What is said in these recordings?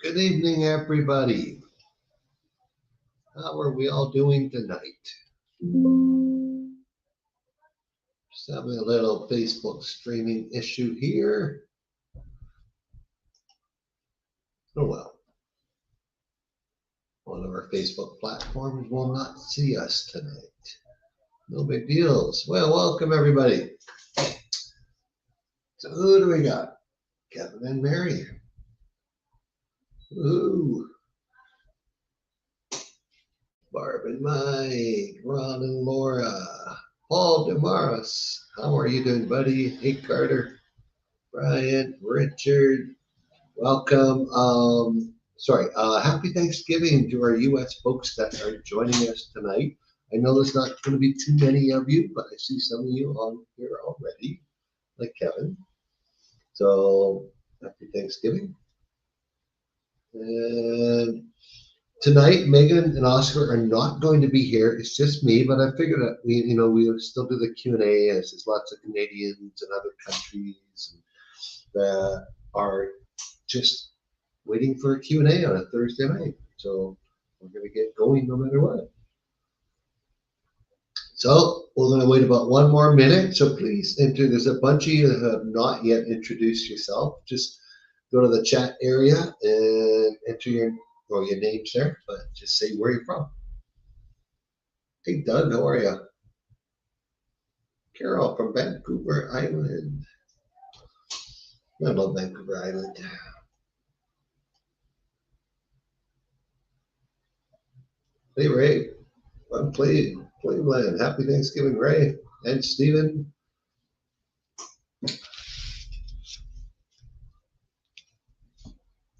Good evening, everybody. How are we all doing tonight? Just having a little Facebook streaming issue here. Oh well. One of our Facebook platforms will not see us tonight. No big deals. Well, welcome everybody. So who do we got? Kevin and Mary. Ooh. Barb and Mike, Ron and Laura, Paul Demaris. How are you doing, buddy? Hey, Carter, Brian, Richard. Welcome. Happy Thanksgiving to our U.S. folks that are joining us tonight. I know there's not going to be too many of you, but I see some of you on here already, like Kevin. So happy Thanksgiving. And tonight, Megan and Oscar are not going to be here. It's just me, but I figured that we'll still do the Q&A as there's lots of Canadians and other countries that are just waiting for a Q&A on a Thursday night. So we're going to get going no matter what. So we're going to wait about one more minute. So please enter. There's a bunch of you that have not yet introduced yourself. Just go to the chat area and enter your names there, but just say where you're from. Hey, Doug, how are you? Carol from Vancouver Island. I love Vancouver Island. Hey, Ray. I'm Cleveland. Happy Thanksgiving, Ray and Stephen.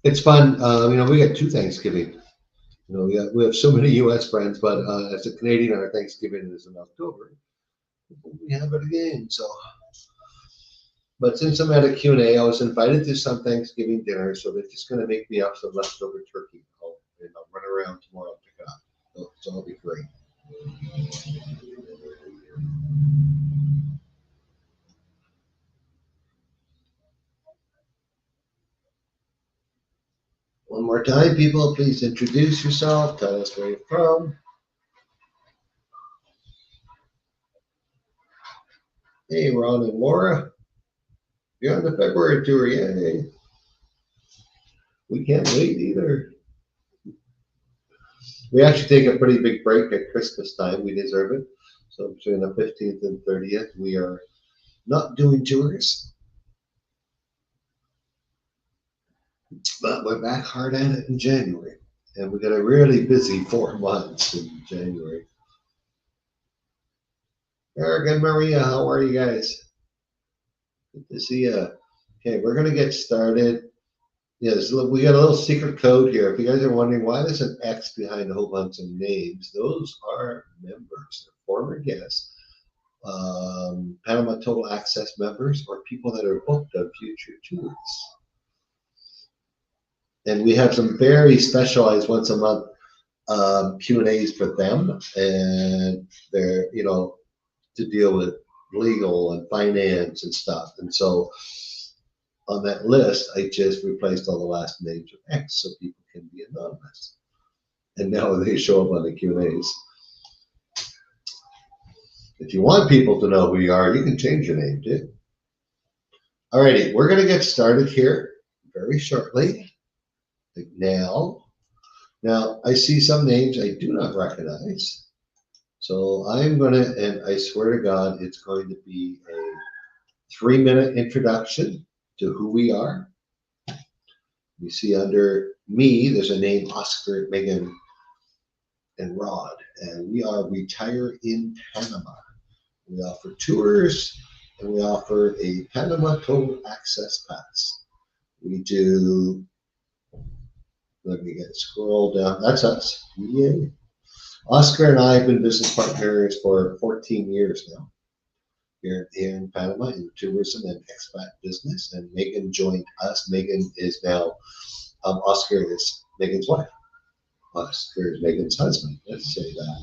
It's fun. We got two Thanksgiving. We have so many U.S. friends, but as a Canadian, our Thanksgiving is in October. We have it again. So, but since I'm at a Q&A, I was invited to some Thanksgiving dinner, so they're just going to make me up some leftover turkey. I'll run around tomorrow and pick it up. So it'll be great. One more time, people, please introduce yourself. Tell us where you're from. Hey, Ron and Laura. You're on the February tour. Yay. We can't wait either. We actually take a pretty big break at Christmas time. We deserve it. So between the 15th and 30th, we are not doing tours. But we're back hard at it in January. And we got a really busy 4 months in January. Eric and Maria, how are you guys? Good to see you. Okay, we're going to get started. Yes, we got a little secret code here. If you guys are wondering why there's an X behind a whole bunch of names, those are members, they're former guests, Panama Total Access members, or people that are booked on future tours. And we have some very specialized once a month Q&As for them, and they're to deal with legal and finance and stuff. And so on that list, I just replaced all the last names with X so people can be anonymous. And now they show up on the Q&As. If you want people to know who you are, you can change your name too. Alrighty, we're going to get started here very shortly. Like now. Now, I see some names I do not recognize. So I'm going to, and I swear to God, it's going to be a 3-minute introduction to who we are. You see under me, there's a name, Oscar, Megan, and Rod, and we are Retire in Panama. We offer tours, and we offer a Panama Total Access Pass. We do, let me scroll down, that's us, yay. Oscar and I have been business partners for 14 years now here in Panama in tourism and expat business. And Megan joined us. Megan is now, Oscar is Megan's wife. Oscar is Megan's husband, let's say that.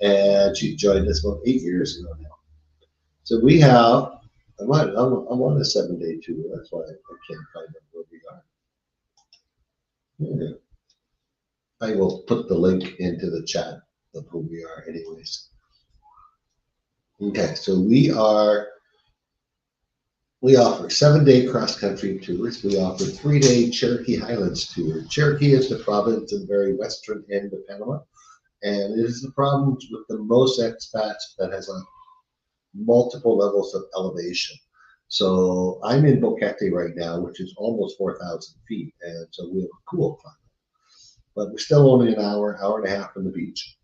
And she joined us about 8 years ago now. So we have, I'm on a 7-day tour. That's why I can't find out where we are. Yeah. I will put the link into the chat of who we are anyways. Okay, so we offer 7-day cross-country tours. We offer 3-day Cherokee Highlands tour. Cherokee is the province in the very western end of Panama, and it is the province with the most expats that has a multiple levels of elevation. So I'm in Boquete right now, which is almost 4,000 feet, and so we have a cool climate. But we're still only an hour and a half from the beach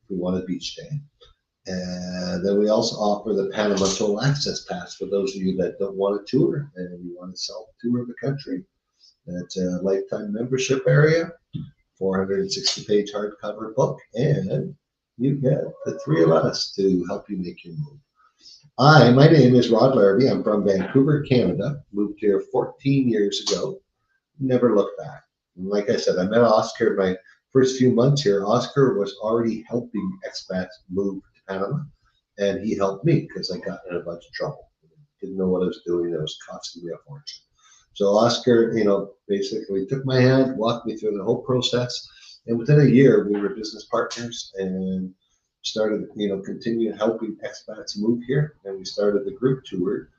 if we want a beach day. And then we also offer the Panama Toll Access Pass for those of you that don't want a tour and you want to self-tour the country. It's a lifetime membership area, 460-page hardcover book, and you get the three of us to help you make your move. My name is Rod Larrabee. I'm from Vancouver, Canada. Moved here 14 years ago. Never looked back. And like I said, I met Oscar my first few months here. Oscar was already helping expats move to Panama, and he helped me because I got in a bunch of trouble. Didn't know what I was doing. It was costing me a fortune. So Oscar, basically took my hand, walked me through the whole process, and within a year we were business partners and started, continued helping expats move here. And we started the group tour,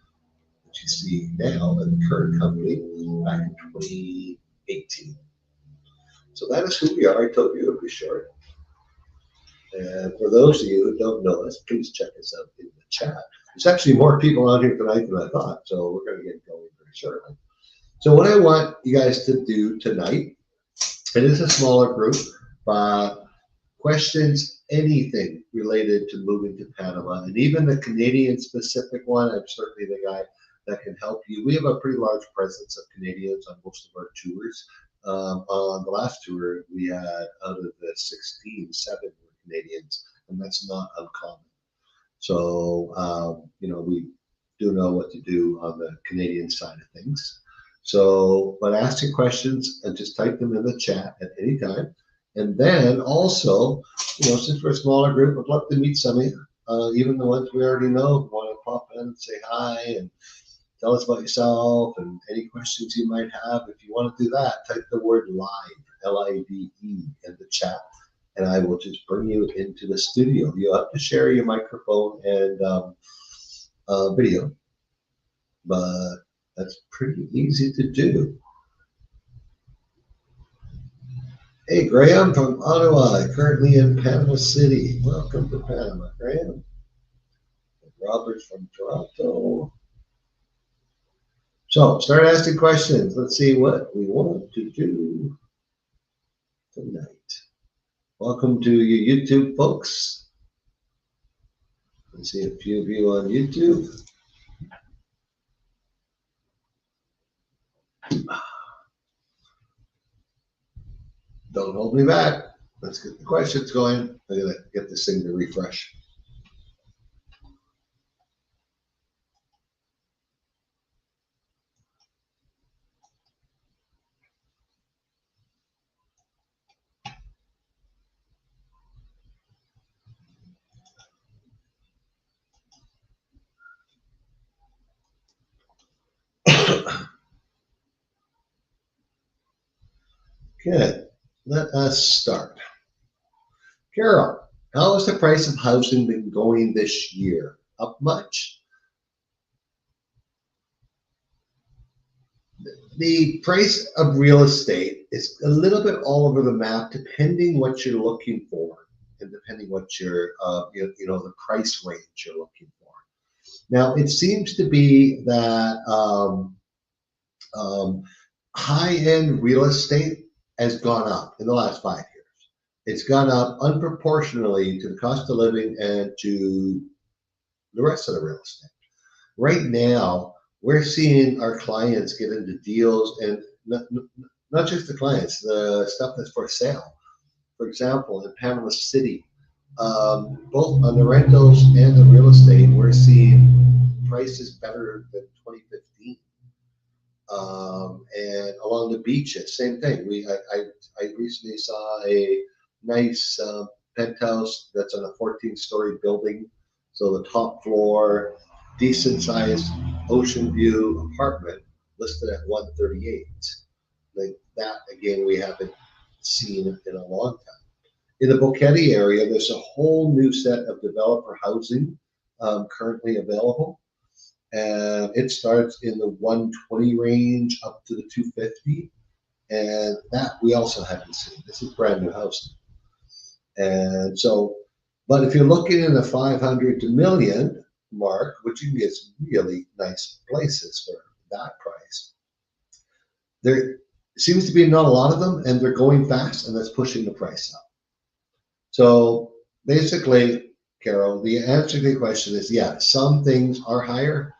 which you see now in the current company, back in 2018. So that is who we are. I told you it would be short. And for those of you who don't know us, please check us out in the chat. There's actually more people on here tonight than I thought, so we're going to get going very shortly. So what I want you guys to do tonight, it is a smaller group, but questions, anything related to moving to Panama, and even the Canadian specific one, I'm certainly the guy that can help you. We have a pretty large presence of Canadians on most of our tours. On the last tour, we had out of the 16, 7 were Canadians, and that's not uncommon. So, we do know what to do on the Canadian side of things. So, but ask your questions and just type them in the chat at any time. And then also, since we're a smaller group, I'd love to meet some of you, even the ones we already know, want to pop in and say hi and tell us about yourself and any questions you might have. If you want to do that, type the word live, LIVE, in the chat, and I will just bring you into the studio. You'll have to share your microphone and video, but that's pretty easy to do. Hey, Graham from Ottawa, currently in Panama City. Welcome to Panama, Graham. Robert from Toronto. So start asking questions. Let's see what we want to do tonight. Welcome to your YouTube, folks. I see a few of you on YouTube. Don't hold me back. Let's get the questions going. I'm gonna get this thing to refresh. Okay, let us start. Carol, how has the price of housing been going this year? Up much? The price of real estate is a little bit all over the map, depending what you're looking for, and depending what your, the price range you're looking for. Now, it seems to be that high-end real estate has gone up in the last 5 years. It's gone up unproportionally to the cost of living and to the rest of the real estate. Right now, we're seeing our clients get into deals, and not just the clients, the stuff that's for sale. For example, in Panama City, both on the rentals and the real estate, we're seeing prices better than 2015. And along the beaches, same thing. I recently saw a nice penthouse that's on a 14-story building. So the top floor, decent sized ocean view apartment listed at 138. Like that again, we haven't seen in a long time. In the Boquete area, there's a whole new set of developer housing currently available, and it starts in the 120 range up to the 250, and that we also haven't seen. This is brand new housing, and so, but if you're looking in the 500 to million mark, which you can get some really nice places for that price, there seems to be not a lot of them, and they're going fast, and that's pushing the price up. So basically, Carol, the answer to the question is yeah, some things are higher,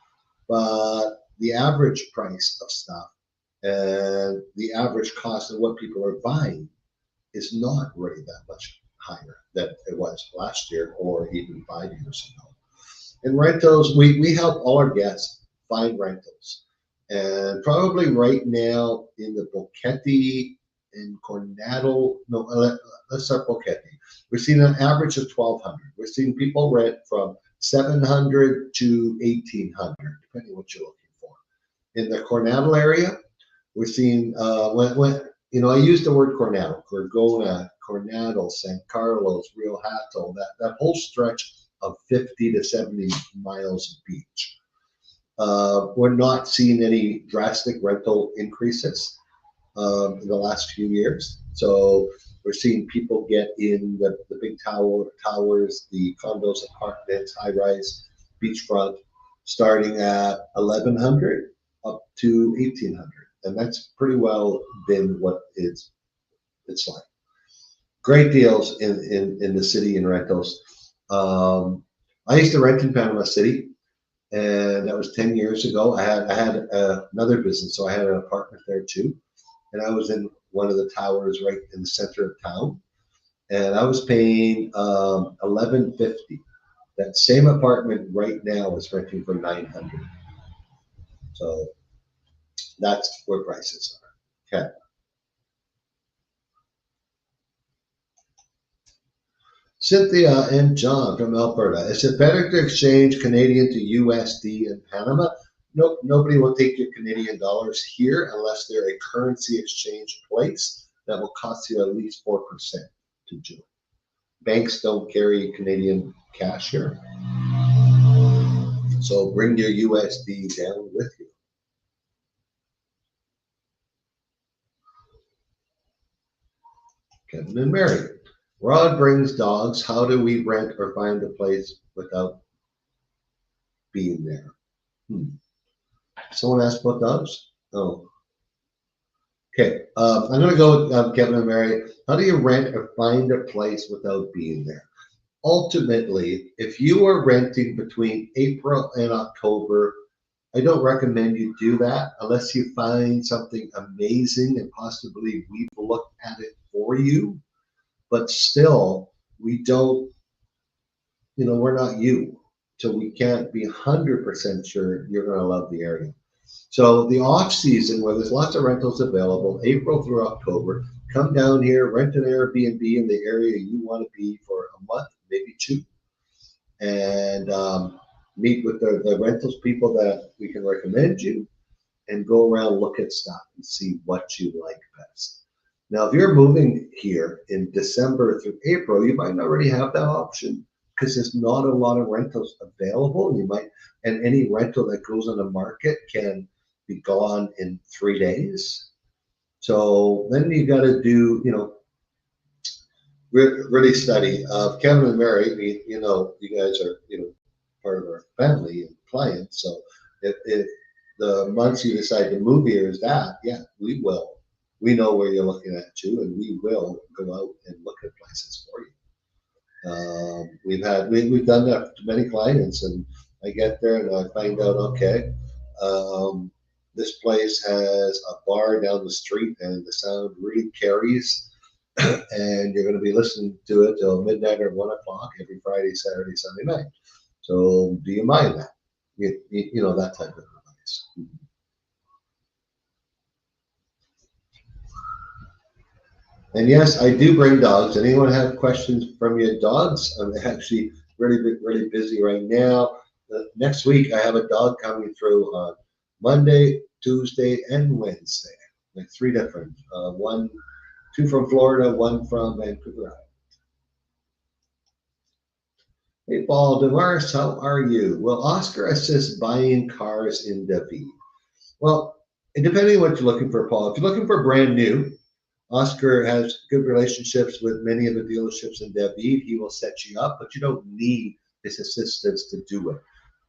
but the average price of stuff and the average cost of what people are buying is not really that much higher than it was last year or even 5 years ago. And rentals, we help all our guests find rentals. And probably right now in the Boquete and Coronado, no, let's start Boquete. We're seeing an average of 1,200. We're seeing people rent from 700 to 1,800, depending what you're looking for. In the Coronado area, we're seeing when I use the word Coronado, Gorgona, Coronado, San Carlos, Rio Hato, that whole stretch of 50 to 70 miles of beach. We're not seeing any drastic rental increases in the last few years. So we're seeing people get in the big towers, the condos, apartments, high rise, beachfront, starting at 1,100 up to 1,800, and that's pretty well been what it's like. Great deals in the city in rentals. I used to rent in Panama City, and that was 10 years ago. I had another business, so I had an apartment there too, and I was in one of the towers right in the center of town, and I was paying 1,150. That same apartment right now is renting for 900. So that's where prices are. Okay. Cynthia and John from Alberta. Is it better to exchange Canadian to USD in Panama? Nope, nobody will take your Canadian dollars here unless they're a currency exchange place that will cost you at least 4% to do it. Banks don't carry Canadian cash here. So bring your USD down with you. Kevin and Mary. Rod brings dogs. How do we rent or find a place without being there? Someone asked about dogs? Oh. Okay. I'm going to go with Kevin and Mary. How do you rent or find a place without being there? Ultimately, if you are renting between April and October, I don't recommend you do that unless you find something amazing and possibly we've looked at it for you. But still, we don't, we're not you. So we can't be 100% sure you're going to love the area. So the off season where there's lots of rentals available, April through October, come down here, rent an Airbnb in the area you want to be for a month, maybe two, and meet with the rentals people that we can recommend you, and go around, look at stuff and see what you like best. Now, if you're moving here in December through April, you might already have that option because there's not a lot of rentals available. And any rental that goes on the market can be gone in 3 days. So then you got to do, really study. Kevin and Mary, you guys are, part of our family and clients. So if the months you decide to move here is that, yeah, we will. We know where you're looking at too, and we will go out and look at places for you. We've done that to many clients, and I get there and I find out, okay, this place has a bar down the street and the sound really carries, and you're going to be listening to it till midnight or 1 o'clock every Friday, Saturday, Sunday night. So do you mind that? That type of advice. And yes, I do bring dogs. Anyone have questions from your dogs? I'm actually really busy right now. Next week, I have a dog coming through on Monday, Tuesday, and Wednesday. like three different, two from Florida, one from Vancouver Island. Hey, Paul Damaris, how are you? Will Oscar assist buying cars in David? Well, and depending on what you're looking for, Paul, if you're looking for brand new, Oscar has good relationships with many of the dealerships in David. He will set you up, but you don't need his assistance to do it.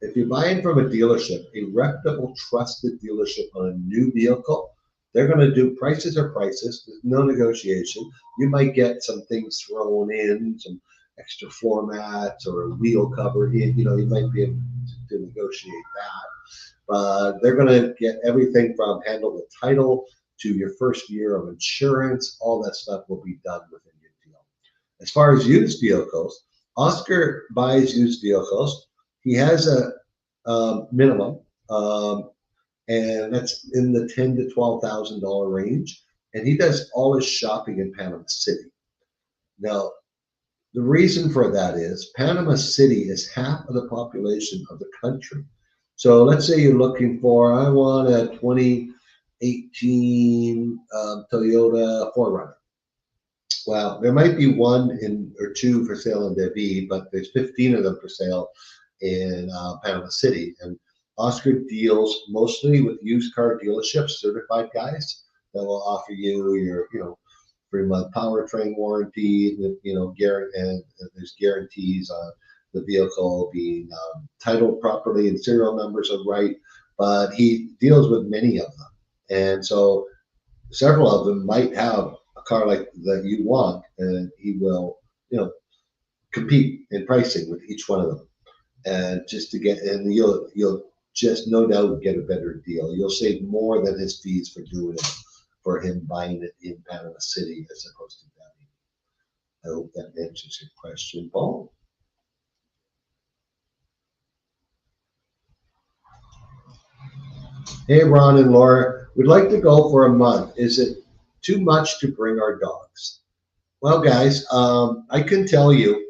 If you're buying from a dealership, a reputable, trusted dealership on a new vehicle, they're going to do prices are prices. There's no negotiation. You might get some things thrown in, some extra floor mats or a wheel cover. You know, you might be able to negotiate that. But they're going to get everything from handle the title to your first year of insurance. All that stuff will be done within your deal. As far as used vehicles, Oscar buys used vehicles. He has a minimum, and that's in the $10,000 to $12,000 range. And he does all his shopping in Panama City. Now, the reason for that is Panama City is half of the population of the country. So let's say you're looking for, I want a 2018 Toyota 4Runner. Well, there might be one or two for sale in David, but there's 15 of them for sale in Panama City. And Oscar deals mostly with used car dealerships, certified guys that will offer you your, 3-month powertrain warranty, and there's guarantees on the vehicle being titled properly and serial numbers are right. But he deals with many of them, and so several of them might have a car like that you want, and he will, compete in pricing with each one of them, and just to get, and you'll just no doubt get a better deal. You'll save more than his fees for doing it, for him buying it in Panama City as opposed to Delhi. I hope that answers your question, Paul. Hey, Ron and Laura, we'd like to go for a month. Is it too much to bring our dogs? Well, guys, I can tell you,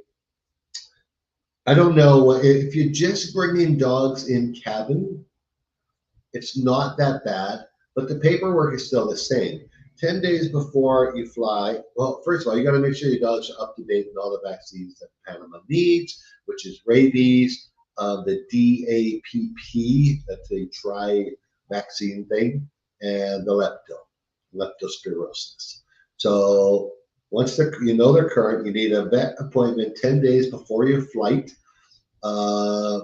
I don't know if you're just bringing dogs in cabin, it's not that bad, but the paperwork is still the same. 10 days before you fly, well, first of all, you got to make sure your dogs are up to date with all the vaccines that Panama needs, which is rabies, the DAPP, that's a tri-vaccine thing, and the leptospirosis. So once they're current, you need a vet appointment 10 days before your flight,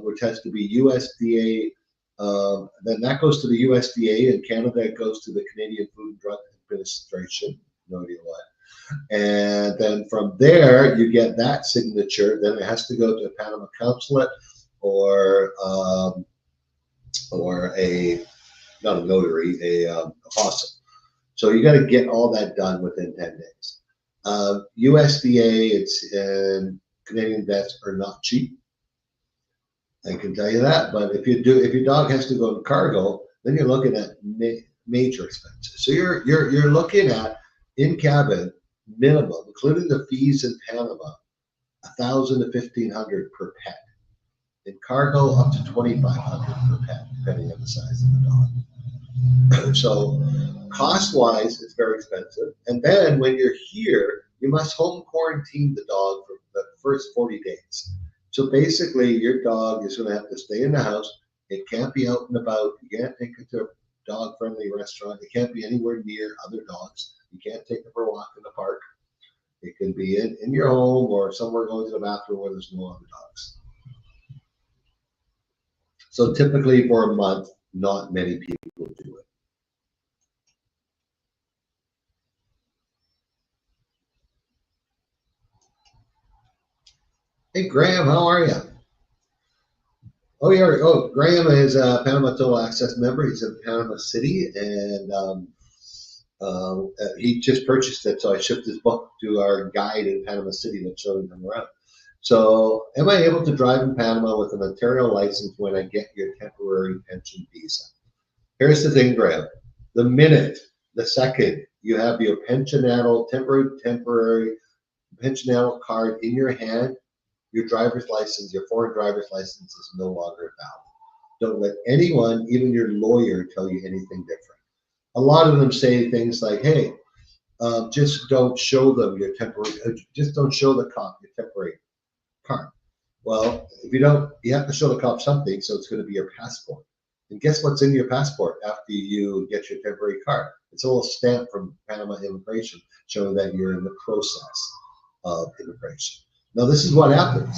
which has to be USDA. Then that goes to the USDA. In Canada, it goes to the Canadian Food and Drug Administration. No idea why. And then from there, you get that signature. Then it has to go to a Panama consulate or a, not a notary, a apostle. So you got to get all that done within 10 days. USDA, and Canadian vets are not cheap. I can tell you that. But if your dog has to go in cargo, then you're looking at major expenses. So you're looking at in cabin minimum, including the fees in Panama, $1,000 to $1,500 per pet. In cargo, up to $2,500 per pet, depending on the size of the dog. So cost-wise, it's very expensive. And then when you're here, you must home quarantine the dog for the first 40 days. So basically, your dog is going to have to stay in the house. It can't be out and about. You can't take it to a dog-friendly restaurant. It can't be anywhere near other dogs. You can't take it for a walk in the park. It can be in your home or somewhere going to the bathroom where there's no other dogs. So typically for a month, not many people do it. Hey, Graham, how are you? Graham is a Panama Total Access member. He's in Panama City, and he just purchased it. So I shipped his book to our guide in Panama City that showed him around. So, am I able to drive in Panama with an Ontario license when I get your temporary pension visa? Here's the thing, Graham. The second you have your temporary pensionable card in your hand, your driver's license, your foreign driver's license is no longer valid. Don't let anyone, even your lawyer, tell you anything different. a lot of them say things like, "Hey, just don't show them your temporary. Just don't show the cop your temporary card." Well, if you don't, you have to show the cop something, so it's going to be your passport. And guess what's in your passport after you get your temporary card? It's a little stamp from Panama Immigration showing that you're in the process of immigration. Now, this is what happens,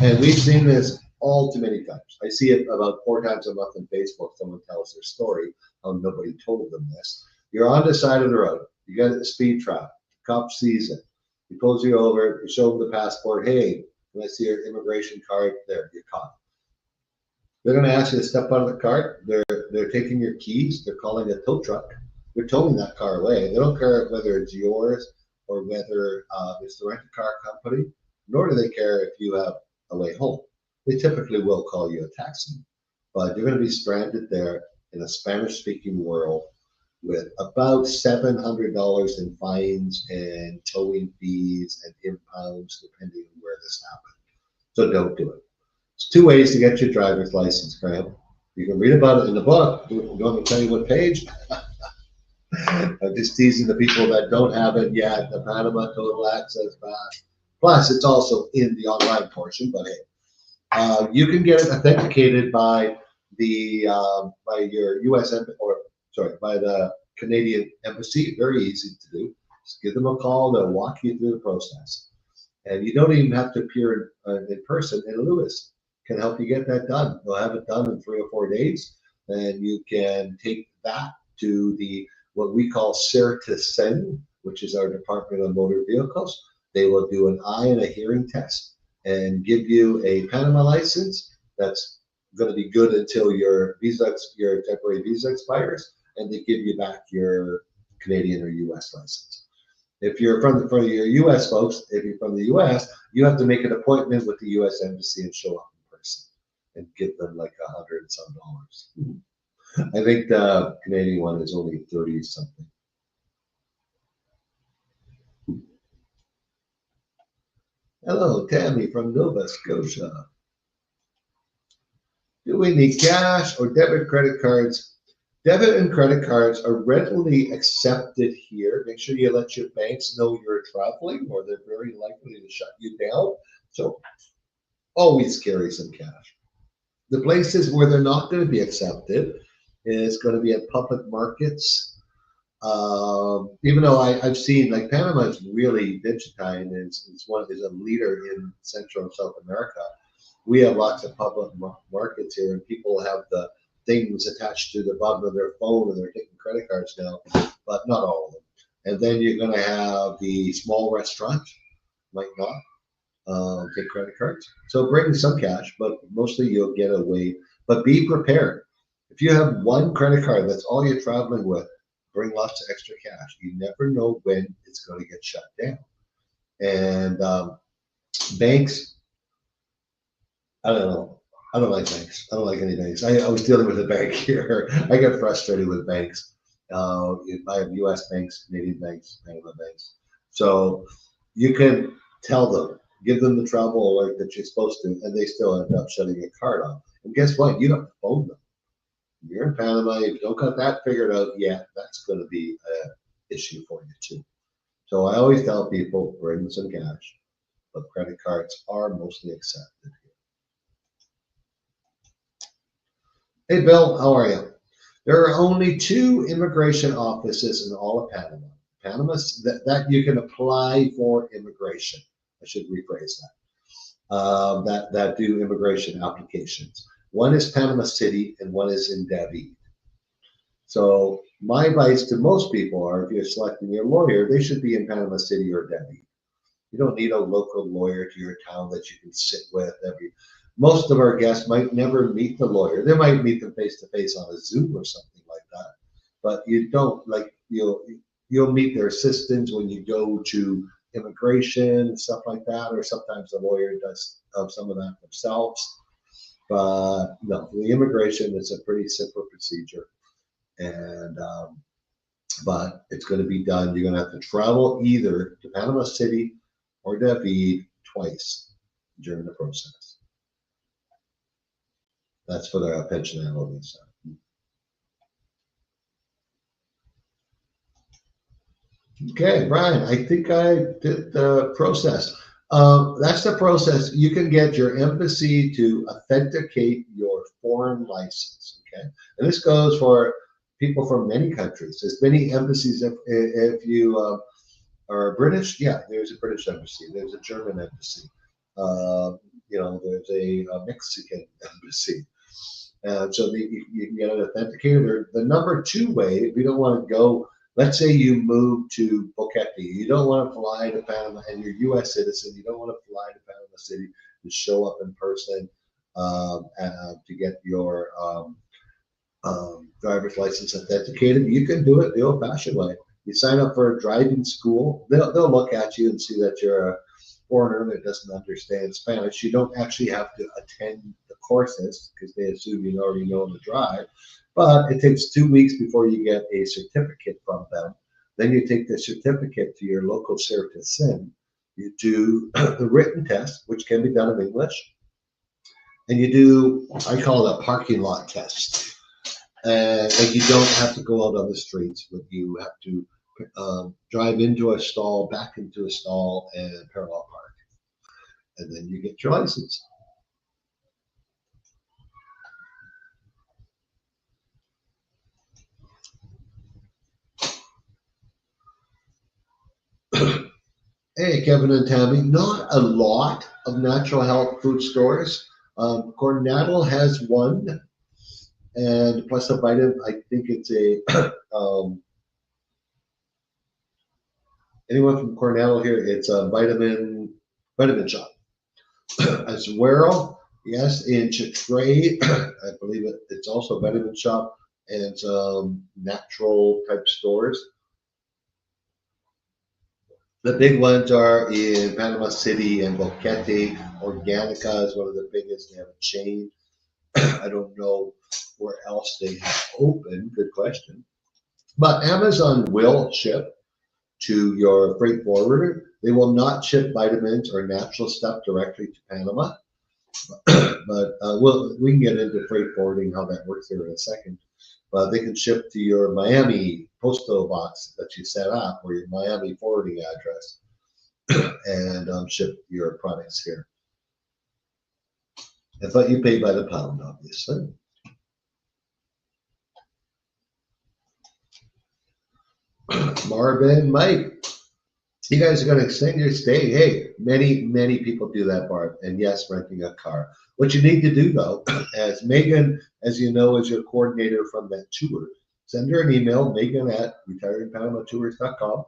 and we've seen this all too many times. I see it about 4 times a month on Facebook. Someone tells their story, how nobody told them this. You're on the side of the road. You got a speed trap. The cop sees it. He pulls you over. You show him the passport. Hey, when I see your immigration card, there, you're caught. They're going to ask you to step out of the car. They're taking your keys. They're calling a tow truck. They're towing that car away. They don't care whether it's yours or whether it's the rent-a-car company, nor do they care if you have a way home. They typically will call you a taxi, but you're going to be stranded there in a Spanish-speaking world with about $700 in fines and towing fees and impounds, depending on where this happens. So don't do it. There's 2 ways to get your driver's license, Graham. You can read about it in the book. Do you want me to tell you what page? I'm just teasing the people that don't have it yet. The Panama Total Access Pass. Plus, it's also in the online portion. But hey, you can get it authenticated by the by your U.S. or sorry, by the Canadian Embassy. Very easy to do. Just give them a call. They'll walk you through the process, and you don't even have to appear in person. And Lewis can help you get that done. They'll have it done in 3 or 4 days, and you can take that to the what we call CERTA-SEN, which is our Department of Motor Vehicles. They will do an eye and a hearing test and give you a Panama license that's going to be good until your temporary visa expires, and they give you back your Canadian or U.S. license. If you're from your U.S. folks, if you're from the U.S., you have to make an appointment with the U.S. Embassy and show up in person and give them like $100 and some. I think the Canadian one is only 30 something. Hello, Tammy from Nova Scotia. Do we need cash or debit credit cards? Debit and credit cards are readily accepted here. Make sure you let your banks know you're traveling or they're very likely to shut you down. So always carry some cash. The places where they're not going to be accepted is going to be at public markets. Even though I've seen like Panama is really digitized and is a leader in Central and South America. We have lots of public markets here, and people have the things attached to the bottom of their phone, and they're taking credit cards now, but not all of them. And then you're going to have the small restaurants might not take credit cards. So bring some cash, but mostly you'll get away. But be prepared. If you have one credit card, that's all you're traveling with, bring lots of extra cash. You never know when it's going to get shut down. And banks, I don't know. I don't like banks. I don't like any banks. I was dealing with a bank here. I get frustrated with banks. I have U.S. banks, Canadian banks, Panama banks. So you can tell them, give them the travel alert that you're supposed to, and they still end up shutting your card off. And guess what? You don't have to phone them. You're in Panama. If you don't got that figured out yet, that's going to be an issue for you too. So I always tell people, bring some cash, but credit cards are mostly accepted here. Hey, Bill, how are you? There are only 2 immigration offices in all of Panama. That you can apply for immigration. I should rephrase that. That do immigration applications. One is Panama City and one is in David. So my advice to most people are, if you're selecting your lawyer, they should be in Panama City or David. You don't need a local lawyer to your town that you can sit with most of our guests might never meet the lawyer. They might meet them face to face on a Zoom or something like that. But you don't you'll meet their assistants when you go to immigration and stuff like that, or sometimes the lawyer does some of that themselves. But no, the immigration is a pretty simple procedure, and but it's going to be done. You're going to have to travel either to Panama City or David twice during the process. That's for the pensionality side. Okay, Brian, I think I did the process. That's the process. You can get your embassy to authenticate your foreign license. Okay, and this goes for people from many countries. There's many embassies. If you are British, yeah, there's a British embassy. There's a German embassy. Uh, there's a Mexican embassy. So you can get it authenticated. Or the number two way, if you don't want to go, let's say you move to Boquete, you don't want to fly to Panama, and you're a U.S. citizen, you don't want to fly to Panama City to show up in person to get your driver's license authenticated. You can do it the old-fashioned way. You sign up for a driving school. They'll look at you and see that you're a foreigner that doesn't understand Spanish. You don't actually have to attend the courses because they assume you already know how to drive. But it takes 2 weeks before you get a certificate from them. Then you take the certificate to your local Sin. You do the written test, which can be done in English, and you do, I call it a parking lot test. And you don't have to go out on the streets, but you have to drive into a stall, back into a stall, and parallel park. And then you get your license. Hey, Kevin and Tammy, not a lot of natural health food stores. Coronado has one, and plus a vitamin. I think it's a anyone from Coronado here. It's a vitamin shop. As well, yes, in Chitray, I believe it's also a vitamin shop and natural type stores. The big ones are in Panama City and Boquete. Organica is one of the biggest. They have a chain. I don't know where else they have open. Good question. But Amazon will ship to your freight forwarder. They will not ship vitamins or natural stuff directly to Panama. But we can get into freight forwarding, how that works here in a second. But they can ship to your Miami postal box that you set up or your Miami forwarding address and ship your products here. But you pay by the pound, obviously. Marvin, Mike, you guys are going to extend your stay. Hey, many people do that, Barb. And yes, renting a car. What you need to do, though, as Megan, as you know, is your coordinator from that tour, send her an email, Megan at retiredpanamatours.com.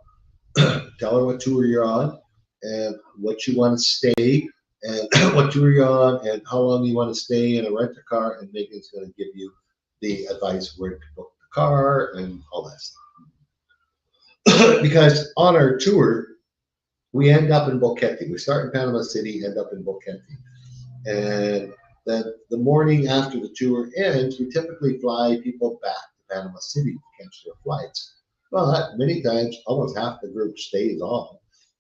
Tell her what tour you're on and what you want to stay and what tour you're on and how long you want to stay and rent a car. And Megan's going to give you the advice where to book the car and all that stuff. Because on our tour, we end up in Boquete. We start in Panama City, end up in Boquete. And then the morning after the tour ends, we typically fly people back to Panama City to catch their flights. But many times, almost half the group stays on.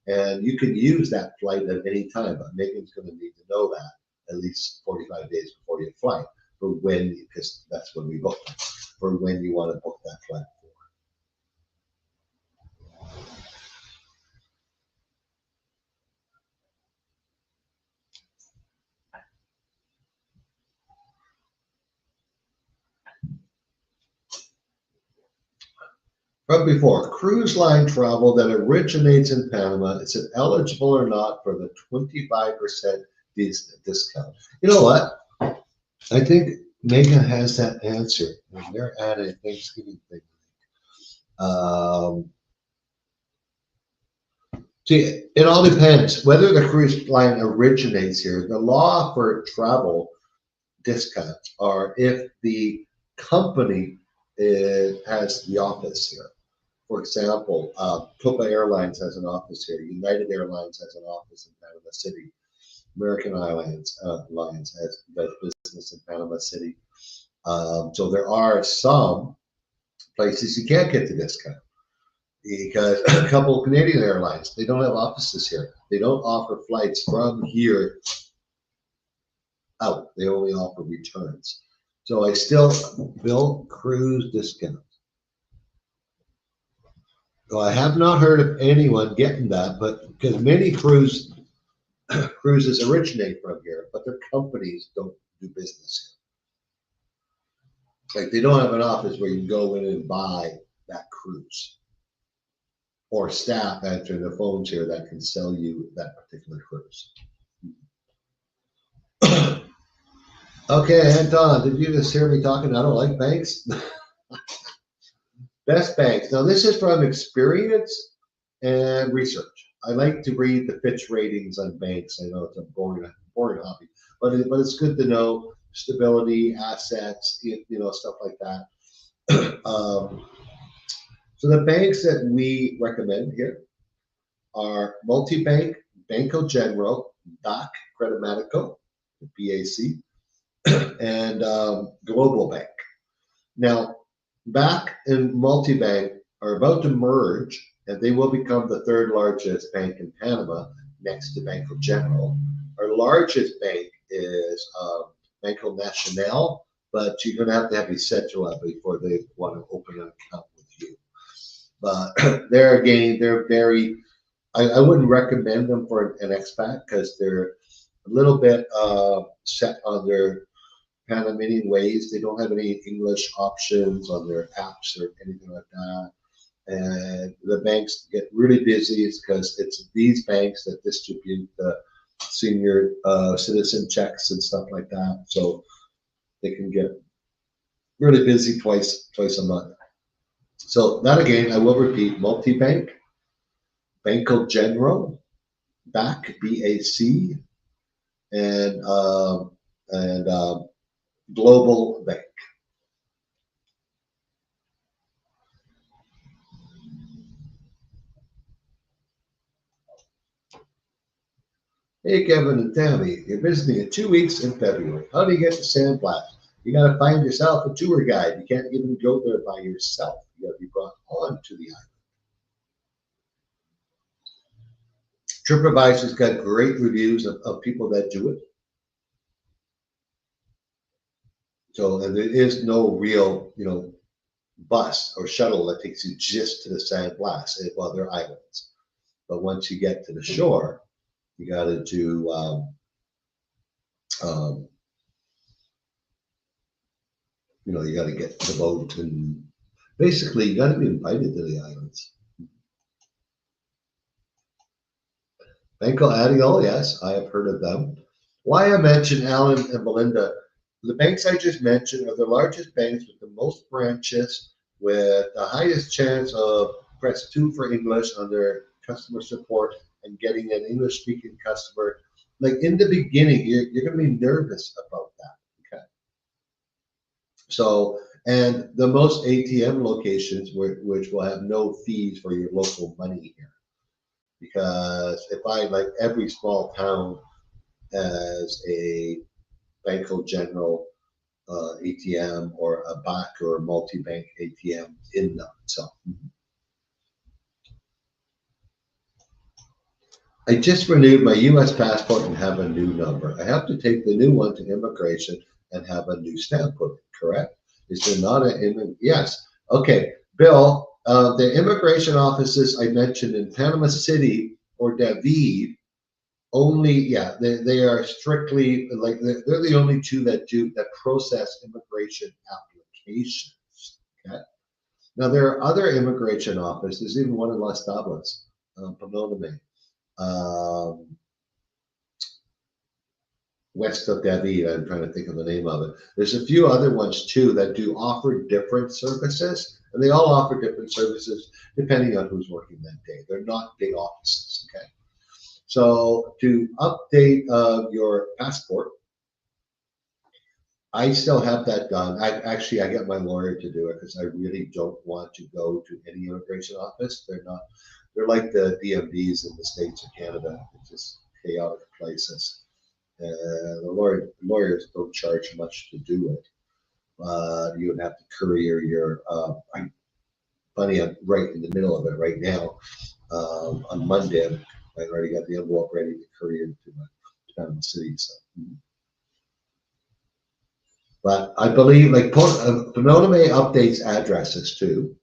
And you can use that flight at any time. But Megan's going to need to know that at least 45 days before your flight for when, because that's when we book them, for when you want to book that flight. From before, cruise line travel that originates in Panama, is it eligible or not for the 25% discount? You know what? I think Megan has that answer. And they're at a Thanksgiving thing. Um, See, it all depends whether the cruise line originates here. The law for travel discounts are if the company has the office here. For example, Copa Airlines has an office here. United Airlines has an office in Panama City. American Airlines does business in Panama City. So there are some places you can't get the discount because a couple of Canadian airlines, they don't have offices here. They don't offer flights from here out. They only offer returns. So I still bill cruise discount. Well, I have not heard of anyone getting that, but because many cruises originate from here, but their companies don't do business here. Like they don't have an office where you can go in and buy that cruise, or staff answering the phones here that can sell you that particular cruise. Okay, Anton, did you just hear me talking? I don't like banks. Best banks. Now, this is from experience and research. I like to read the Fitch ratings on banks. I know it's a boring hobby, but it's good to know stability, assets, stuff like that. So the banks that we recommend here are Multibank, Banco General, BAC, Credimatico, BAC, and Global Bank. Now, BAC and Multibank are about to merge, and they will become the third largest bank in Panama, next to Banco General. Our largest bank is Banco Nacional, but you're going to have your cedula before they want to open an account with you. But they're again, they're very. I wouldn't recommend them for an expat because they're a little bit set on their Panamanian ways. They don't have any English options on their apps or anything like that. And the banks get really busy. It's because it's these banks that distribute the senior citizen checks and stuff like that. So they can get really busy twice a month. So that again, I will repeat: Multibank, Banco General, BAC, BAC, and Global Bank. Hey, Kevin and Tammy, you're visiting in 2 weeks in February. How do you get to Sandblast? You got to find yourself a tour guide. You can't even go there by yourself. You got to be brought on to the island. TripAdvisor's got great reviews of people that do it. So, and there is no real, bus or shuttle that takes you just to the Sandblast. Well, they're islands. But once you get to the shore, you got to do you got to get the boat, and basically you got to be invited to the islands. Banco Adiol, yes, I have heard of them. Why I mentioned Alan and Belinda, the banks I just mentioned are the largest banks with the most branches, with the highest chance of press 2 for English on their customer support and getting an English speaking customer. Like in the beginning, you're going to be nervous about that. Okay. So, and the most ATM locations which will have no fees for your local money here. Because if like every small town has a Banco General ATM or a BAC or a multi-bank ATM in them. So I just renewed my US passport and have a new number. I have to take the new one to immigration and have a new stamp put in, correct? Is there not an yes. Okay, Bill, the immigration offices I mentioned in Panama City or David only, they are strictly like they're the only two that process immigration applications. Okay. Now there are other immigration offices. There's even one in Las Tablas, Panama, west of David. I'm trying to think of the name of it. There's a few other ones too that do offer different services, and they all offer different services depending on who's working that day. They're not big offices. Okay. So to update your passport, I still have that done. I get my lawyer to do it because I really don't want to go to any immigration office. They're like the DMVs in the States or Canada. It's just chaotic places. The lawyers don't charge much to do it. You would have to courier your, funny, I'm right in the middle of it right now. On Monday, I already got the envelope ready to courier to Panama City. So. But I believe like Panama updates addresses too.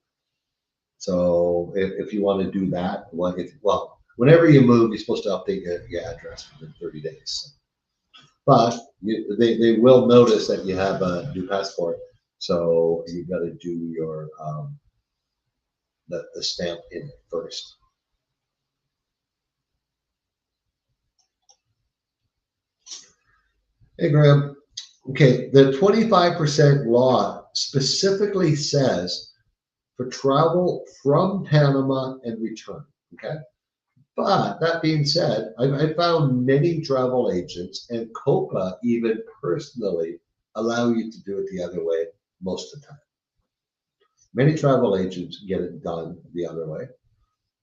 So if you want to do that, well, whenever you move, you're supposed to update your address within 30 days. But they will notice that you have a new passport, so you got to do your the stamp in it first. Hey, Graham. Okay, the 25% law specifically says for travel from Panama and return. Okay. But that being said, I found many travel agents and COPA even personally allow you to do it the other way most of the time. Many travel agents get it done the other way,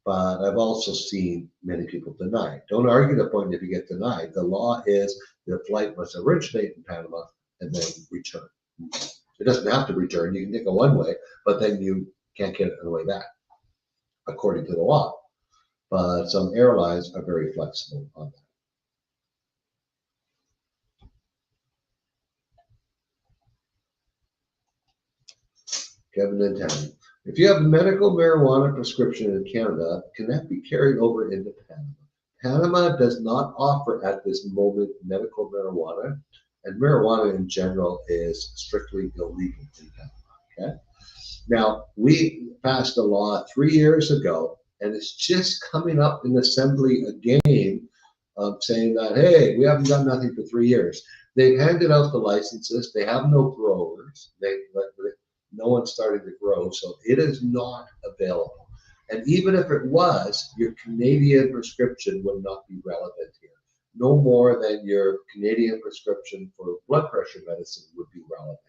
but I've also seen many people deny it. Don't argue the point if you get denied. The law is the flight must originate in Panama and then return. It doesn't have to return. You can take a one way, but then you can't get it on the way back, according to the law. But some airlines are very flexible on that. Kevin and Tammy. If you have a medical marijuana prescription in Canada, can that be carried over into Panama? Panama does not offer at this moment medical marijuana, and marijuana in general is strictly illegal in Panama. Okay. Now, we passed a law 3 years ago, and it's just coming up in assembly again, saying that, hey, we haven't done nothing for 3 years. They've handed out the licenses. They have no growers. No one's starting to grow, so it is not available. And even if it was, your Canadian prescription would not be relevant here. No more than your Canadian prescription for blood pressure medicine would be relevant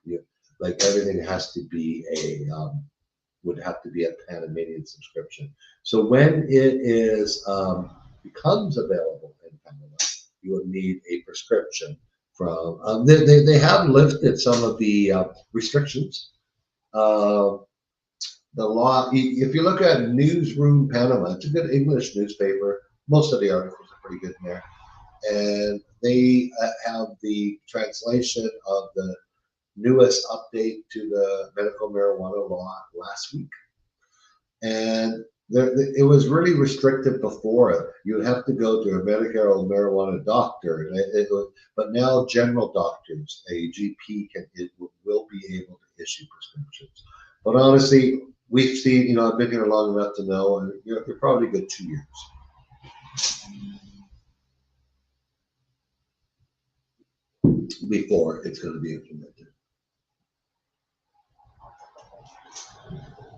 here. Like everything has to be would have to be a Panamanian subscription. So when it is becomes available in Panama, you will need a prescription from. They have lifted some of the restrictions. The law, if you look at Newsroom Panama, it's a good English newspaper. Most of the articles are pretty good in there, and they have the translation of the newest update to the medical marijuana law last week. And it was really restrictive before. You would have to go to a medical marijuana doctor, but now general doctors, a GP will be able to issue prescriptions. But honestly, we've seen, I've been here long enough to know, and you're probably good 2 years. Before it's going to be implemented.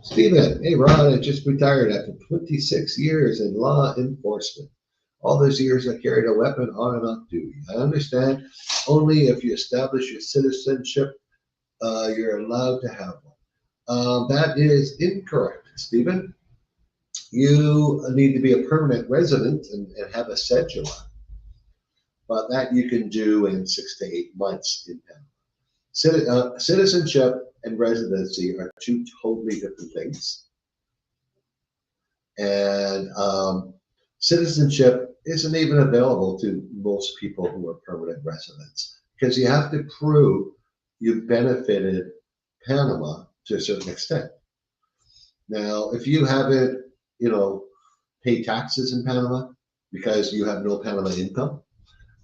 Stephen, hey Ron, I just retired after 26 years in law enforcement. All those years I carried a weapon on and off duty. I understand only if you establish your citizenship, you're allowed to have one. That is incorrect, Stephen. You need to be a permanent resident and have a cedula. But that you can do in 6 to 8 months in Panama. Citizenship and residency are two totally different things. And citizenship isn't even available to most people who are permanent residents because you have to prove you benefited Panama to a certain extent. Now, if you haven't, paid taxes in Panama because you have no Panama income,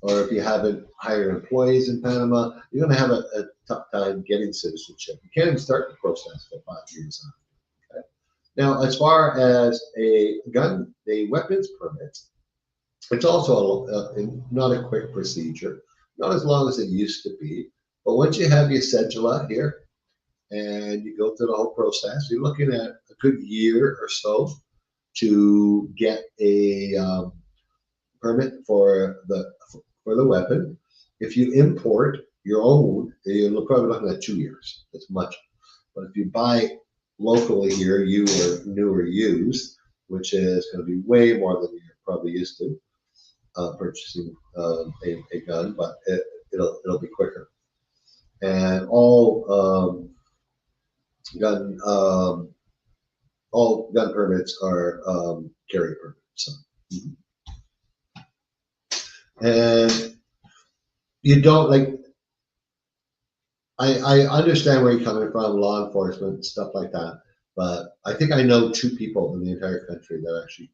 or if you haven't hired employees in Panama, you're going to have a tough time getting citizenship. You can't even start the process for 5 years on. Okay? Now, as far as a weapons permit, it's also not a quick procedure, not as long as it used to be. But once you have your cedula here and you go through the whole process, you're looking at a good year or so to get a permit for the weapon. If you import your own, you're probably looking at 2 years. That's much. But if you buy locally here, you or new or used, which is going to be way more than you're probably used to purchasing a gun, but it'll be quicker. And all gun permits are carry permits. So. And you don't I understand where you're coming from, law enforcement, stuff like that. But I think I know 2 people in the entire country that actually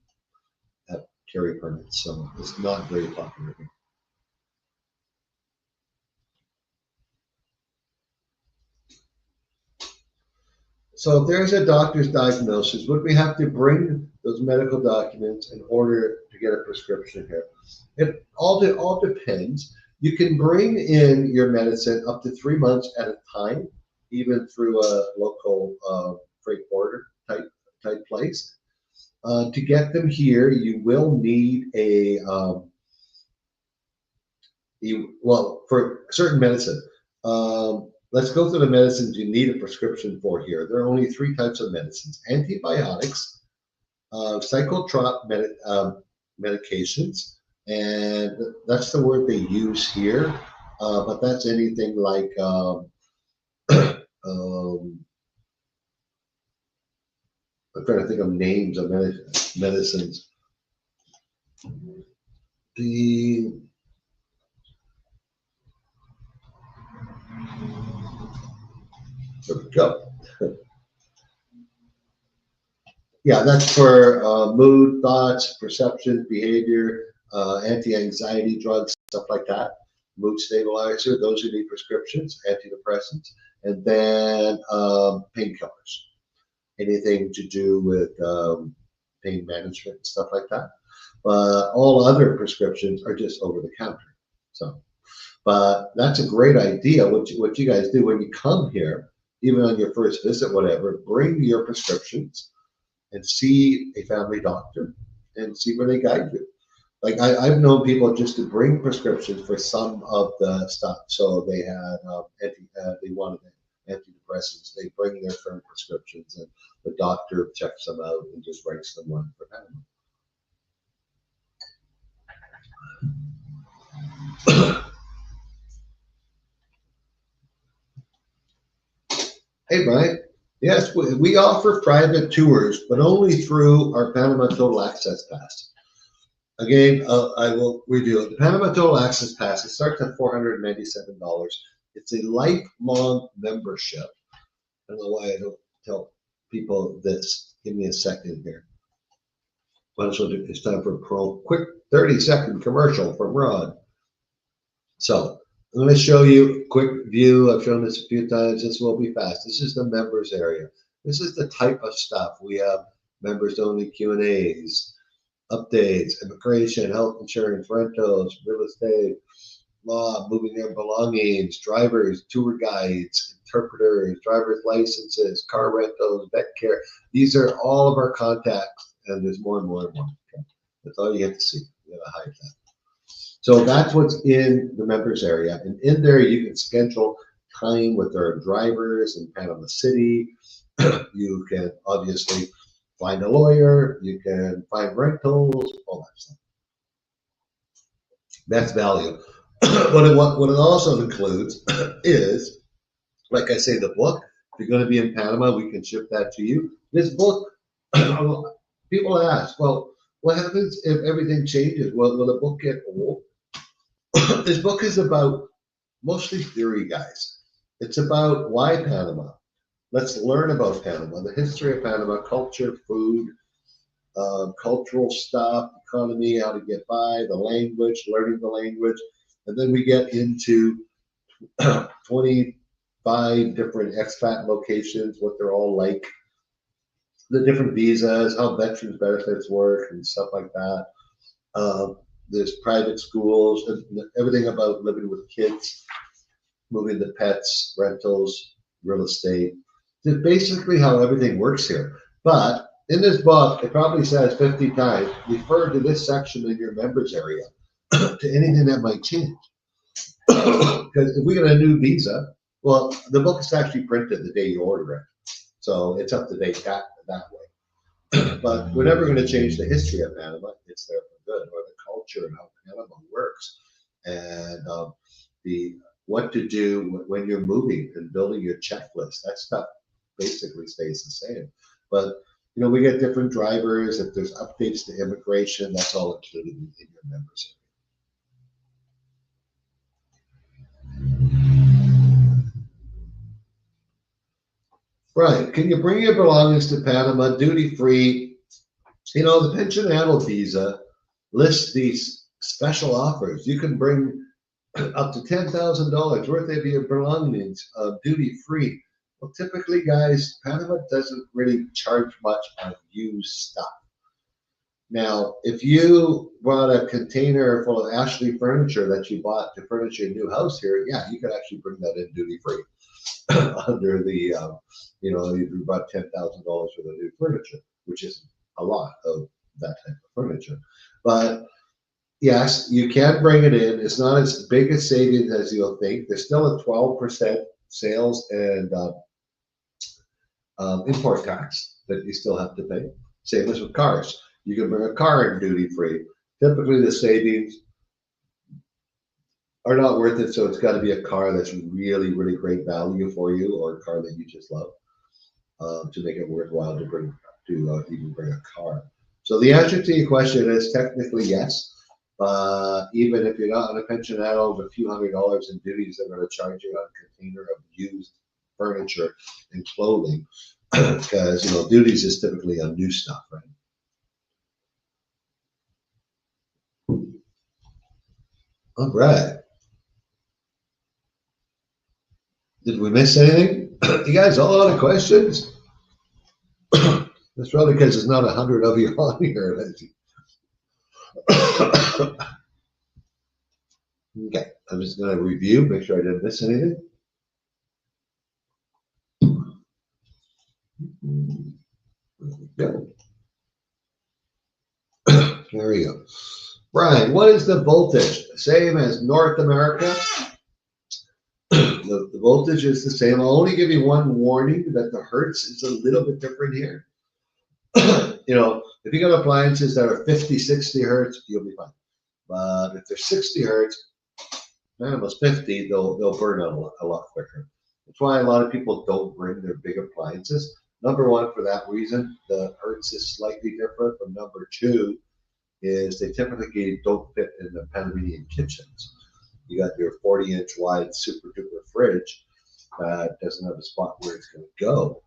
have carry permits, so it's not very popular here. So if there's a doctor's diagnosis, would we have to bring those medical documents in order to get a prescription here? It all depends. You can bring in your medicine up to 3 months at a time, even through a local freight forwarder type place. To get them here, you will need well, for certain medicine. Let's go through the medicines you need a prescription for here. There are only 3 types of medicines: antibiotics, medications, and that's the word they use here. But that's anything like I'm trying to think of names of medicines. The There we go. Yeah, that's for mood, thoughts, perception, behavior, anti-anxiety drugs, stuff like that. Mood stabilizer, those who need prescriptions, antidepressants, and then painkillers. Anything to do with pain management, stuff like that. All other prescriptions are just over the counter. So, but that's a great idea. What you guys do when you come here, even on your first visit, whatever, bring your prescriptions and see a family doctor and see where they guide you. Like I've known people just to bring prescriptions for some of the stuff. So they had they wanted antidepressants. They bring their current prescriptions, and the doctor checks them out and just writes them one for them. Hey, Brian. Yes, we offer private tours, but only through our Panama Total Access Pass. Again, I will review it. The Panama Total Access Pass, it starts at $497. It's a lifelong membership. I don't know why I don't tell people this. Give me a second here. It's time for a quick 30-second commercial from Rod. So I'm going to show you a quick view. I've shown this a few times. This will be fast. This is the members area. This is the type of stuff. We have members only Q&As, updates, immigration, health insurance, rentals, real estate, law, moving their belongings, drivers, tour guides, interpreters, driver's licenses, car rentals, vet care. These are all of our contacts, and there's more and more and more. Okay? That's all you have to see. You gotta hide that. So that's what's in the members area. And in there, you can schedule time with our drivers in Panama City. You can obviously find a lawyer. You can find rentals, all that stuff. That's value. What it also includes is, like I say, the book. If you're going to be in Panama, we can ship that to you. This book, people ask, well, what happens if everything changes? Well, will the book get old? This book is about mostly theory, guys. It's about why Panama. Let's learn about Panama, the history of Panama, culture, food, cultural stuff, economy, how to get by, the language, learning the language. And then we get into 25 different expat locations, what they're all like, the different visas, how veterans benefits work, and stuff like that. There's private schools, and everything about living with kids, moving the pets, rentals, real estate. Just basically how everything works here. But in this book, it probably says 50 times, refer to this section in your members area to anything that might change. Because if we get a new visa, well, the book is actually printed the day you order it. So it's up to date that way. But we're never going to change the history of Panama. It's there for good, or the culture and how Panama works, and the what to do when you're moving and building your checklist. That stuff basically stays the same. But we get different drivers. If there's updates to immigration, that's all included in your members. Right. Can you bring your belongings to Panama duty free? You know, the pensionado visa lists these special offers. You can bring up to $10,000 worth of your belongings duty free. Well, typically, guys, Panama doesn't really charge much on used stuff. Now, if you brought a container full of Ashley furniture that you bought to furnish your new house here, yeah, you could actually bring that in duty free under the, you know, if you bought $10,000 worth of new furniture, which is a lot of that type of furniture. But yes, you can bring it in. It's not as big a savings as you'll think. There's still a 12% sales and import tax that you still have to pay. Same as with cars. You can bring a car in duty free. Typically, the savings are not worth it, so it's got to be a car that's really, really great value for you, or a car that you just love, to make it worthwhile to bring to even bring a car. So the answer to your question is technically yes. But even if you're not on a pensionado with a few $100s in duties, they're going to charge you on a container of used furniture and clothing, because you know duties is typically on new stuff, right? All right. Did we miss anything? You guys all out of questions? That's probably because there's not 100 of you on here. Okay, I'm just going to review, make sure I didn't miss anything. There we go. Brian, what is the voltage? Same as North America. The voltage is the same. I'll only give you one warning that the hertz is a little bit different here. You know, if you got appliances that are 50, 60 hertz, you'll be fine. But if they're 60 hertz, man, almost 50, they'll burn out a lot quicker. That's why a lot of people don't bring their big appliances. Number one, for that reason, the hertz is slightly different. But number two is they typically don't fit in the Panamanian kitchens. You got your 40-inch wide super duper fridge that doesn't have a spot where it's going to go,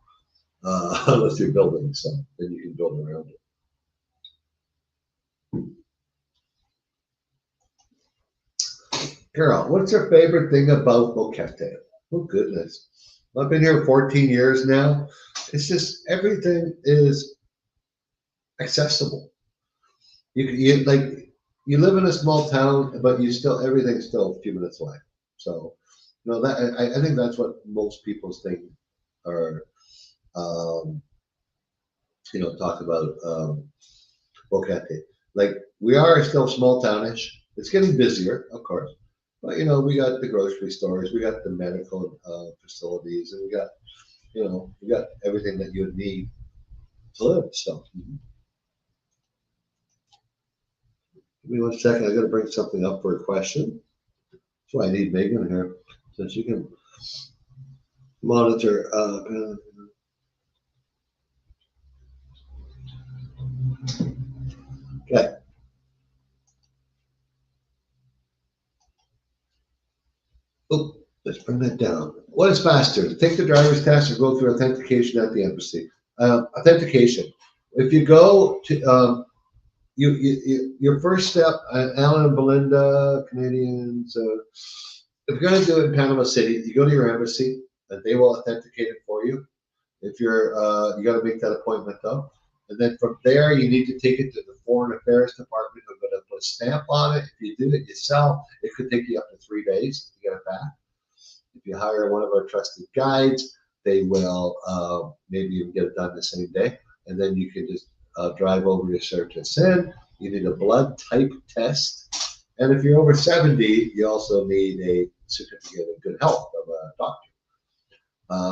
unless you're building some, then you can build around it. Carol, what's your favorite thing about Boquete? Oh goodness, I've been here 14 years now. It's just everything is accessible. You like you live in a small town, but you still everything's still a few minutes away. So, you know that I think that's what most people think are, um, you know, talk about Boquete. Like we are still small townish. It's getting busier, of course, but you know we got the grocery stores, we got the medical facilities, and we got you know we got everything that you would need to live. So, give me 1 second. I got to bring something up for a question. That's why I need Megan here, so she can monitor. Okay. Oh, let's bring that down. What is faster, to take the driver's test or go through authentication at the embassy? Authentication. If you go to your first step, Alan and Belinda, Canadians. If you're going to do it in Panama City, you go to your embassy and they will authenticate it for you. If you're, you got to make that appointment though. And then from there, you need to take it to the Foreign Affairs Department. Who are going to put a stamp on it. If you do it yourself, it could take you up to 3 days to get it back. If you hire one of our trusted guides, they will maybe even get it done the same day. And then you can just drive over to search and send. You need a blood type test. And if you're over 70, you also need a certificate of good health from a doctor.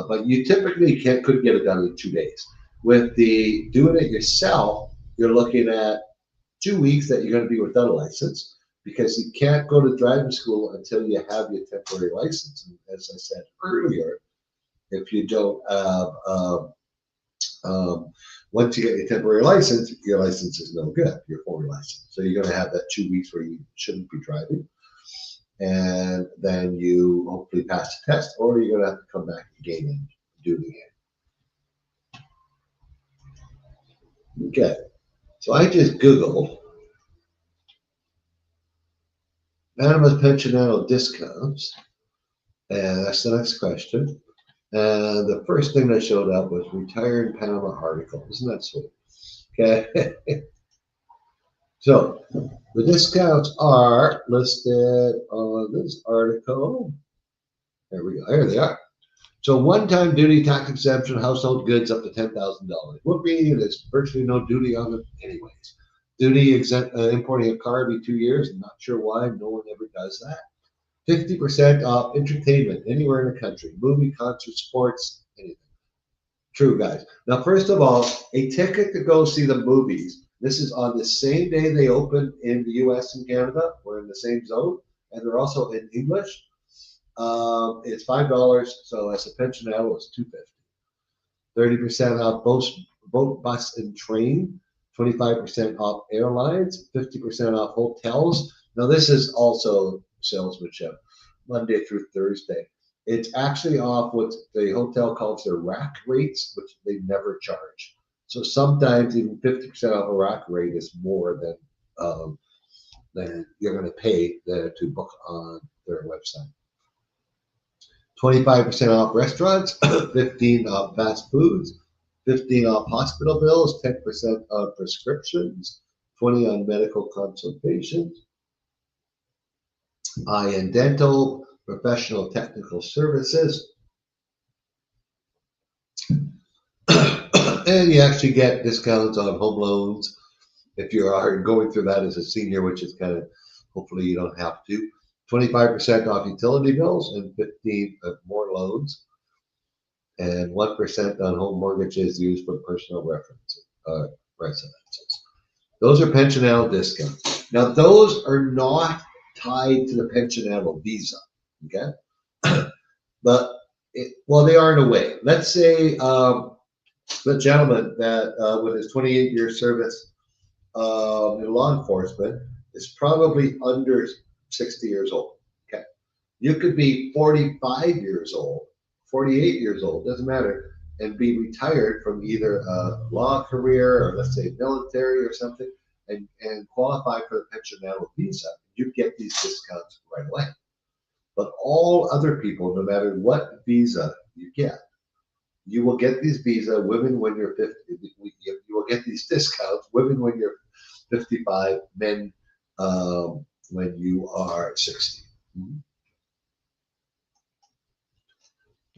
But you typically could get it done in 2 days. With the doing it yourself, you're looking at 2 weeks that you're going to be without a license, because you can't go to driving school until you have your temporary license. And as I said earlier, if you don't have, once you get your temporary license, your license is no good, your foreign license. So you're going to have that 2 weeks where you shouldn't be driving. And then you hopefully pass the test, or you're going to have to come back again and do it again. Okay, so I just Googled Panama's pensionado discounts, and that's the next question. And the first thing that showed up was retired Panama article. Isn't that sweet? Okay, so the discounts are listed on this article. There we go. There they are. So one-time duty tax exemption, household goods up to $10,000. Whoopee, there's virtually no duty on them anyways. Duty exempt importing a car every 2 years. I'm not sure why. No one ever does that. 50% off entertainment anywhere in the country. Movie, concert, sports, anything. True, guys. Now, first of all, a ticket to go see the movies. This is on the same day they open in the US and Canada. We're in the same zone, and they're also in English. It's $5, so as a pensionado, it's $2.50. 30% off boat, bus, and train. 25% off airlines. 50% off hotels. Now this is also salesmanship, Monday through Thursday. It's actually off what the hotel calls their rack rates, which they never charge. So sometimes even 50% off a rack rate is more than you're going to pay to book on their website. 25% off restaurants, 15 off fast foods, 15 off hospital bills, 10% off prescriptions, 20 on medical consultations, eye and dental, professional technical services, and you actually get discounts on home loans if you are going through that as a senior, which is kind of, hopefully you don't have to. 25% off utility bills and 15 more loans, and 1% on home mortgages used for personal residences. Those are pensionado discounts. Now, those are not tied to the pensionado visa, okay? But, well, they are in a way. Let's say the gentleman that with his 28-year service in law enforcement is probably under 60 years old, okay? You could be 45 years old, 48 years old, doesn't matter, and be retired from either a law career or let's say military or something, and qualify for the pensionado visa. You get these discounts right away. But all other people, no matter what visa you get, you will get these visa women when you're 50. You will get these discounts women when you're 55, men when you are 60.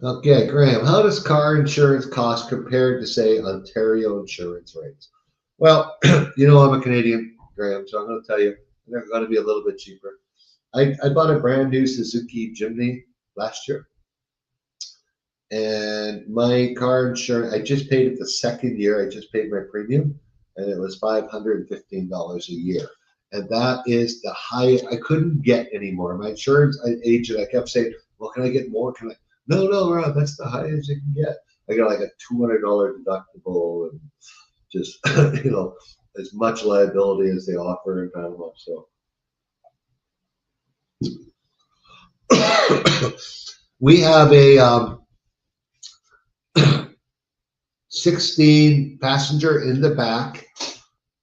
Okay, Graham, how does car insurance cost compared to, say, Ontario insurance rates? Well, you know I'm a Canadian, Graham, so I'm going to tell you they're going to be a little bit cheaper. I bought a brand new Suzuki Jimny last year, and my car insurance, I just paid it the second year. I just paid my premium, and it was $515 a year. And that is the highest. I couldn't get any more. My insurance agent, I kept saying, well, can I get more? Can I? No, Rob, that's the highest you can get. I got like a $200 deductible and just, as much liability as they offer in Panama. So we have a 16 passenger in the back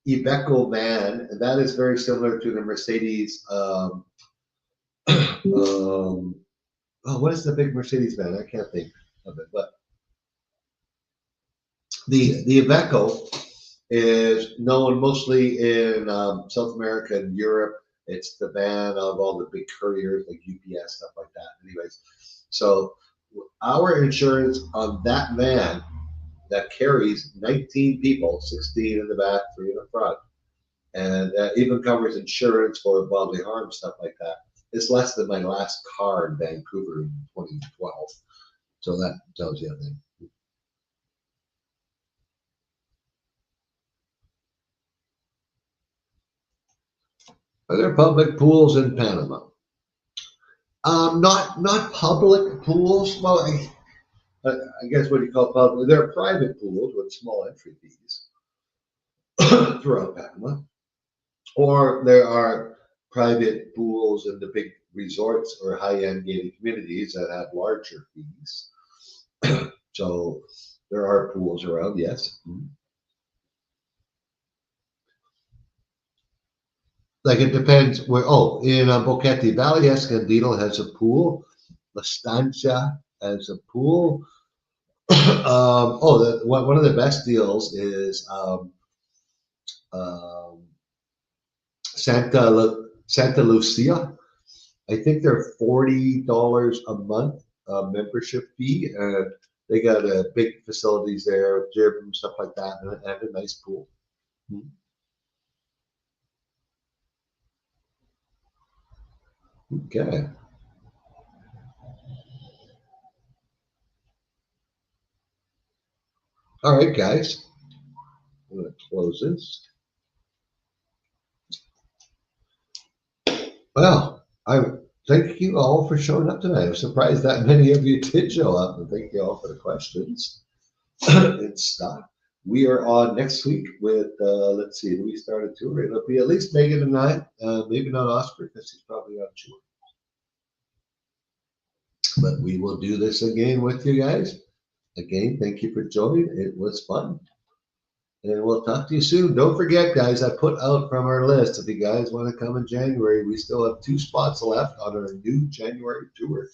Iveco van, and that is very similar to the Mercedes. What is the big Mercedes van? I can't think of it, but the Iveco is known mostly in South America and Europe. It's the van of all the big couriers like UPS, stuff like that. Anyways, so our insurance on that van that carries 19 people, 16 in the back, 3 in the front, and even covers insurance for bodily harm, stuff like that. It's less than my last car in Vancouver in 2012. So that tells you everything. Are there public pools in Panama? Not public pools. Well, I guess what you call public. There are private pools with small entry fees throughout Panama, or there are private pools in the big resorts or high-end gated communities that have larger fees. So there are pools around, yes. Like it depends where. Oh, in Boquete Valley, Escondido has a pool. La Estancia has a pool. One of the best deals is um, Santa Lucia. I think they're $40 a month membership fee, and they got big facilities there, gym stuff like that, and a nice pool. Okay, all right, guys. I'm gonna close this. Well, I thank you all for showing up tonight. I'm surprised that many of you did show up, and thank you all for the questions and stuff. We are on next week with let's see, we started tour. It'll be at least Megan and I, maybe not Oscar because he's probably on tour. But we will do this again with you guys. Again, thank you for joining. It was fun. And we'll talk to you soon. Don't forget, guys, I put out from our list, if you guys want to come in January, we still have 2 spots left on our new January tour.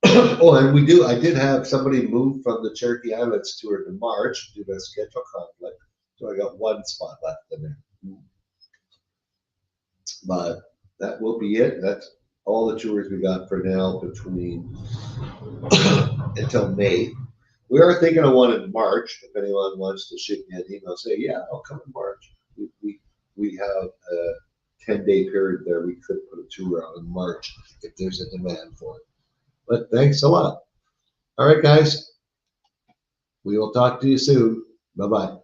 Oh, and I did have somebody move from the Cherokee Islands tour to March due to a schedule conflict. So I got 1 spot left in there. But that will be it. That's all the tours we got for now between until May. We are thinking of one in March. If anyone wants to shoot me an email, say, yeah, I'll come in March. We have a 10-day period there. We could put a tour out in March if there's a demand for it. But thanks a lot. All right, guys. We will talk to you soon. Bye bye.